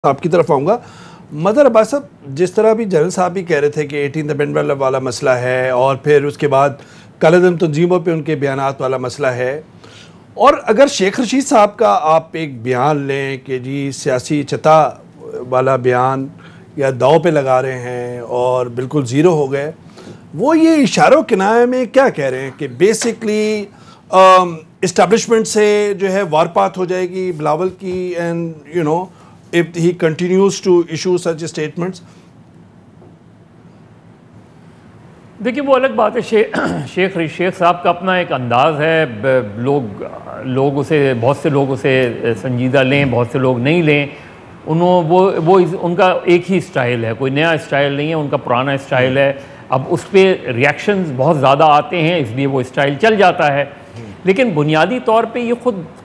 آپ کی طرف آؤں گا مظہر عباس صاحب، جس طرح بھی جنرل صاحب بھی کہہ رہے تھے کہ 18th امینڈمنٹ والا مسئلہ ہے اور پھر اس کے بعد کالعدم تنظیموں پہ ان کے بیانات والا مسئلہ ہے، اور اگر شیخ رشید صاحب کا آپ ایک بیان لیں کہ جی سیاسی چتا والا بیان یا داؤ پہ لگا رہے ہیں اور بالکل زیرو ہو گئے، وہ یہ اشاروں کنایہ میں کیا کہہ رہے ہیں کہ بیسکلی اسٹیبلشمنٹ سے جو ہے وارپات ہو جائے گی بلاول کی، and you know if he continues to issue such statements؟ دیکھیے وہ الگ بات ہے، شیخ صاحب کا اپنا ایک انداز ہے، لوگ اسے، بہت سے لوگ اسے سنجیدہ لیں، بہت سے لوگ نہیں لیں، وہ ان کا ایک ہی اسٹائل ہے، کوئی نیا اسٹائل نہیں ہے، ان کا پرانا اسٹائل ہے۔ اب اس پہ ریاکشنز بہت زیادہ آتے ہیں، اس لیے وہ اسٹائل چل جاتا ہے، لیکن بنیادی طور پہ یہ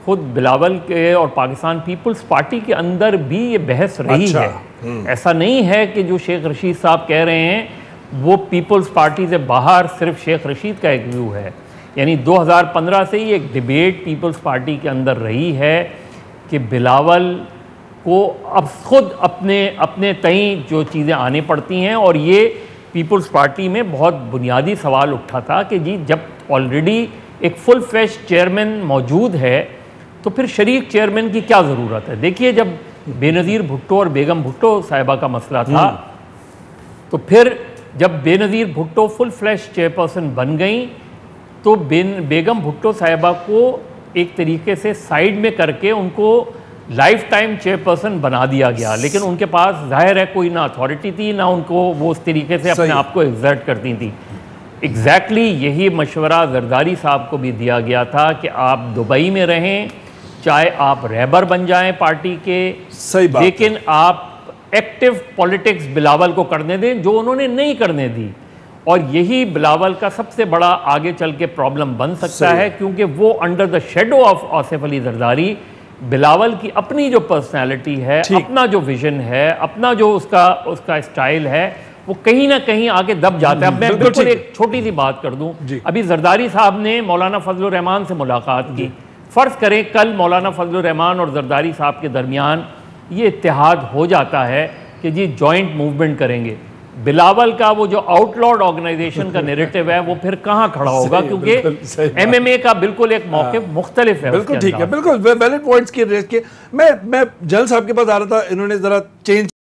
خود بلاول کے اور پاکستان پیپلز پارٹی کے اندر بھی یہ بحث رہی ہے۔ ایسا نہیں ہے کہ جو شیخ رشید صاحب کہہ رہے ہیں وہ پیپلز پارٹی سے باہر صرف شیخ رشید کا ایک ویو ہے، یعنی 2015 سے ہی ایک ڈیبیٹ پیپلز پارٹی کے اندر رہی ہے کہ بلاول کو اب خود اپنے تئیں جو چیزیں آنے پڑتی ہیں، اور یہ پیپلز پارٹی میں بہت بنیادی سوال اٹھا تھا کہ جی جب آلریڈی ایک فل فلیش چیئرمین موجود ہے تو پھر شریک چیئرمین کی کیا ضرورت ہے؟ دیکھیے جب بے نظیر بھٹو اور بیگم بھٹو صاحبہ کا مسئلہ تھا تو پھر جب بے نظیر بھٹو فل فلیش چیئرپرسن بن گئیں تو بیگم بھٹو صاحبہ کو ایک طریقے سے سائیڈ میں کر کے ان کو لائف ٹائم چیئرپرسن بنا دیا گیا، لیکن ان کے پاس ظاہر ہے کوئی نہ اتھارٹی تھی نہ ان کو وہ اس طریقے سے اپنے آپ کو ایگزرٹ کرتی تھی۔ ایگزیکٹلی یہی مشورہ زرداری صاحب کو بھی دیا گیا تھا کہ آپ دبئی میں رہیں، چاہے آپ رہبر بن جائیں پارٹی کے، لیکن آپ ایکٹیو پولیٹکس بلاول کو کرنے دیں، جو انہوں نے نہیں کرنے دی، اور یہی بلاول کا سب سے بڑا آگے چل کے پرابلم بن سکتا ہے، کیونکہ وہ under the shadow of Asif Ali Zardari Bilawal کی اپنی جو پرسنالٹی ہے، اپنا جو ویژن ہے، اپنا جو اس کا اسٹائل ہے، وہ کہیں نہ کہیں آگے دب جاتا ہے۔ اب میں بالکل ایک چھوٹی سی بات کر دوں، ابھی زرداری صاحب نے مولانا فضل الرحمان سے ملاقات کی، فرض کریں کل مولانا فضل الرحمان اور زرداری صاحب کے درمیان یہ اتحاد ہو جاتا ہے کہ جی جوائنٹ موومنٹ کریں گے، بلاول کا وہ جو آؤٹ لارڈ آرگنائزیشن کا نیریٹو ہے وہ پھر کہاں کھڑا ہوگا؟ کیونکہ ایم ایم اے کا بالکل ایک موقف مختلف ہے۔ بالکل ٹھیک ہے، بالکل ویلڈ پوائنٹس کی ریز کے میں جنرل صاحب کے پاس آ رہا تھا، انہوں نے ذرا چینج